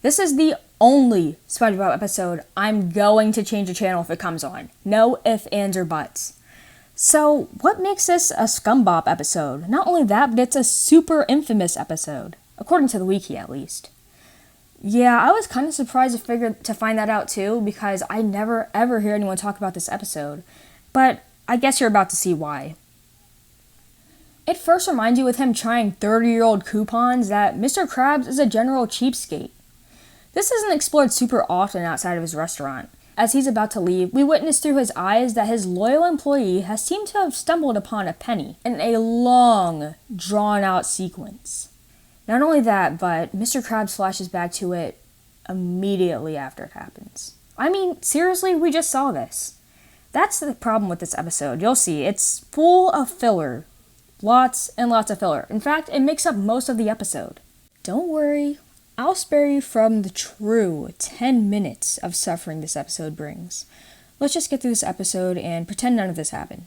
This is the only SpongeBob episode I'm going to change the channel if it comes on. No ifs, ands, or buts. So, what makes this a ScumBop episode? Not only that, but it's a super infamous episode. According to the wiki, at least. Yeah, I was kind of surprised to find that out too, because I never ever hear anyone talk about this episode. But I guess you're about to see why. It first reminds you with him trying 30-year-old coupons that Mr. Krabs is a general cheapskate. This isn't explored super often outside of his restaurant. As he's about to leave, we witness through his eyes that his loyal employee has seemed to have stumbled upon a penny in a long, drawn-out sequence. Not only that, but Mr. Krabs flashes back to it immediately after it happens. I mean, seriously, we just saw this. That's the problem with this episode. You'll see, it's full of filler. Lots and lots of filler. In fact, it makes up most of the episode. Don't worry, I'll spare you from the true 10 minutes of suffering this episode brings. Let's just get through this episode and pretend none of this happened.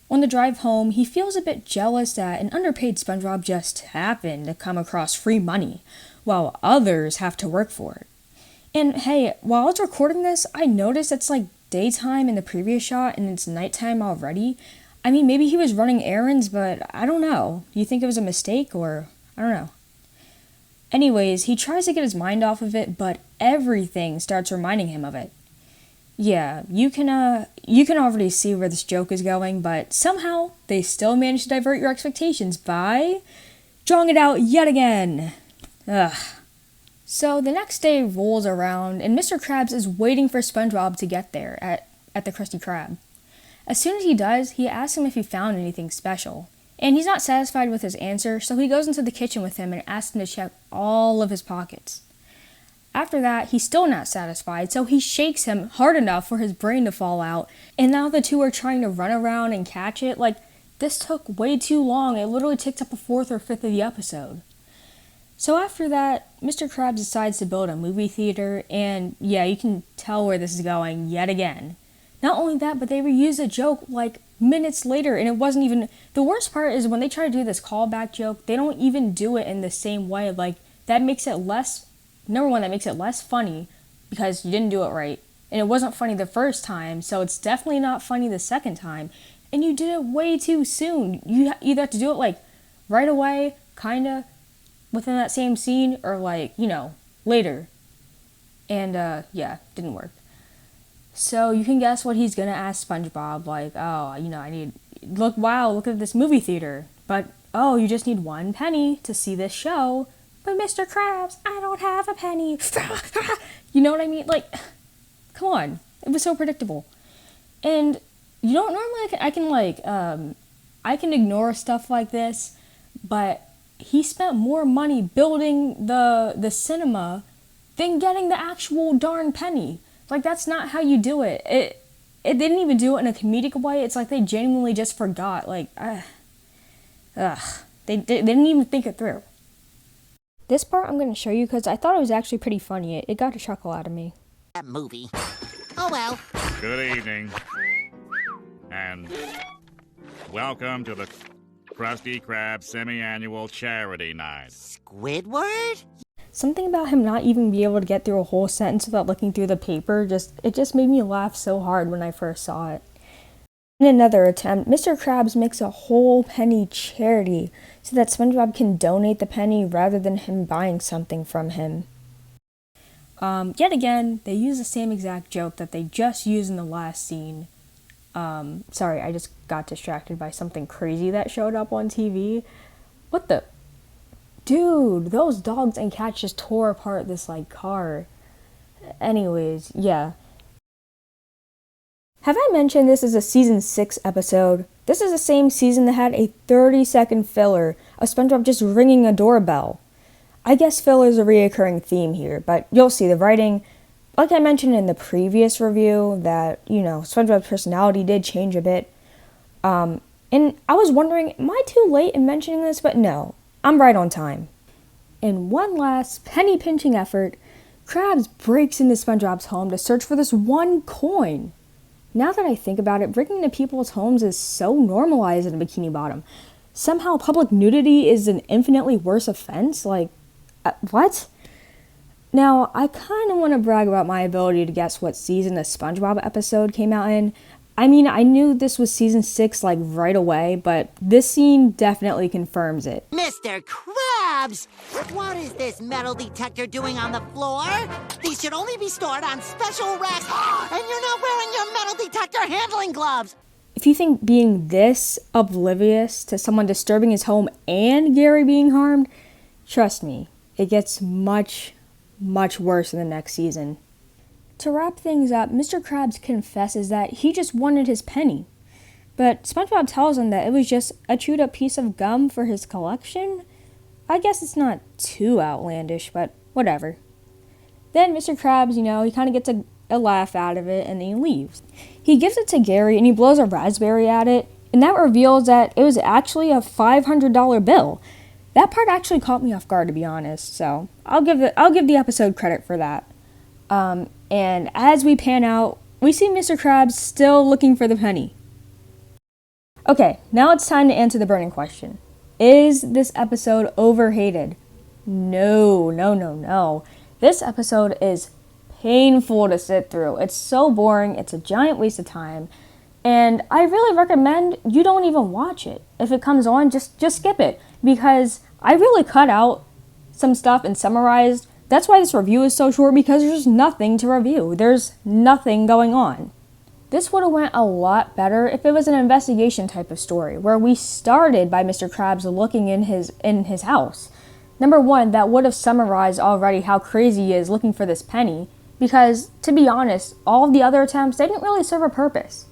On the drive home, he feels a bit jealous that an underpaid SpongeBob just happened to come across free money, while others have to work for it. And hey, while I was recording this, I noticed it's like daytime in the previous shot and it's nighttime already. I mean, maybe he was running errands, but I don't know. Do you think it was a mistake, or I don't know. Anyways, he tries to get his mind off of it, but everything starts reminding him of it. Yeah, you can already see where this joke is going, but somehow they still manage to divert your expectations by drawing it out yet again. Ugh. So the next day rolls around, and Mr. Krabs is waiting for SpongeBob to get there at the Krusty Krab. As soon as he does, he asks him if he found anything special. And he's not satisfied with his answer, so he goes into the kitchen with him and asks him to check all of his pockets. After that, he's still not satisfied, so he shakes him hard enough for his brain to fall out, and now the two are trying to run around and catch it. Like, this took way too long. It literally takes up a fourth or fifth of the episode. So after that, Mr. Krabs decides to build a movie theater, and yeah, you can tell where this is going yet again. Not only that, but they reuse a joke like minutes later, and it wasn't even... The worst part is when they try to do this callback joke, they don't even do it in the same way. Like, that makes it less... Number one, that makes it less funny because you didn't do it right. And it wasn't funny the first time, so it's definitely not funny the second time. And you did it way too soon. You either have to do it, like, right away, kinda, within that same scene, or, like, you know, later. And, yeah, didn't work. So you can guess what he's gonna ask SpongeBob, like, oh, you know, look at this movie theater. But, oh, you just need 1 penny to see this show. But Mr. Krabs, I don't have a penny. You know what I mean? Like, come on. It was so predictable. And you don't normally, I can ignore stuff like this, but he spent more money building the cinema than getting the actual darn penny. Like, that's not how you do it. It didn't even do it in a comedic way. It's like they genuinely just forgot. Like, They didn't even think it through. This part I'm going to show you because I thought it was actually pretty funny. It got a chuckle out of me. That movie. Oh well. Good evening. And welcome to the Krusty Krab semi-annual charity night. Squidward? Something about him not even be able to get through a whole sentence without looking through the paper, it just made me laugh so hard when I first saw it. In another attempt, Mr. Krabs makes a whole penny charity so that SpongeBob can donate the penny rather than him buying something from him. Yet again, they use the same exact joke that they just used in the last scene. Sorry, I just got distracted by something crazy that showed up on TV. What the... Dude, those dogs and cats just tore apart this, like, car. Anyways, yeah. Have I mentioned this is a season 6 episode? This is the same season that had a 30-second filler of SpongeBob just ringing a doorbell. I guess filler is a reoccurring theme here, but you'll see the writing. Like I mentioned in the previous review, that, you know, SpongeBob's personality did change a bit. And I was wondering, am I too late in mentioning this? But no. I'm right on time. In one last penny-pinching effort, Krabs breaks into SpongeBob's home to search for this 1 coin. Now that I think about it, breaking into people's homes is so normalized in Bikini Bottom. Somehow public nudity is an infinitely worse offense? Like, what? Now, I kind of want to brag about my ability to guess what season the SpongeBob episode came out in. I mean, I knew this was season 6 like right away, but this scene definitely confirms it. Mr. Krabs! What is this metal detector doing on the floor? These should only be stored on special racks, and you're not wearing your metal detector handling gloves! If you think being this oblivious to someone disturbing his home and Gary being harmed, trust me, it gets much, much worse in the next season. To wrap things up, Mr. Krabs confesses that he just wanted his penny. But SpongeBob tells him that it was just a chewed up piece of gum for his collection. I guess it's not too outlandish, but whatever. Then Mr. Krabs, he kind of gets a laugh out of it and then he leaves. He gives it to Gary and he blows a raspberry at it, and that reveals that it was actually a $500 bill. That part actually caught me off guard, to be honest, so I'll give the episode credit for that. And as we pan out, we see Mr. Krabs still looking for the penny. Okay, now it's time to answer the burning question. Is this episode overhated? No. This episode is painful to sit through. It's so boring, it's a giant waste of time, and I really recommend you don't even watch it. If it comes on, just skip it, because I really cut out some stuff and summarized. That's why this review is so short, because there's nothing to review. There's nothing going on. This would have went a lot better if it was an investigation type of story, where we started by Mr. Krabs looking in his house. Number one, that would have summarized already how crazy he is looking for this penny, because, to be honest, all of the other attempts, they didn't really serve a purpose.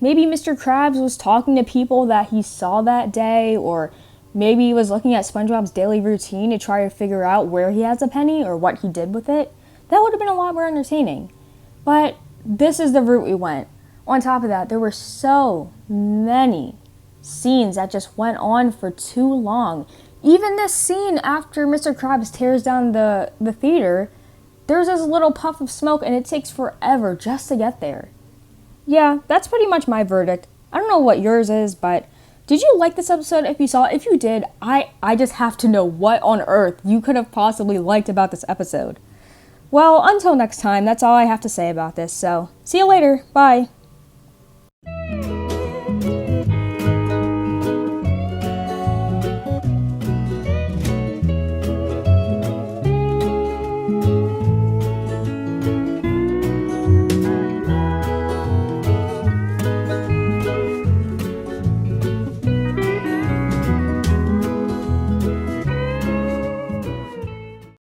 Maybe Mr. Krabs was talking to people that he saw that day, or maybe he was looking at SpongeBob's daily routine to try to figure out where he has a penny or what he did with it. That would have been a lot more entertaining. But this is the route we went. On top of that, there were so many scenes that just went on for too long. Even this scene after Mr. Krabs tears down the theater, there's this little puff of smoke and it takes forever just to get there. Yeah, that's pretty much my verdict. I don't know what yours is, but did you like this episode? If you saw it, if you did, I just have to know what on earth you could have possibly liked about this episode. Well, until next time, that's all I have to say about this, so see you later. Bye.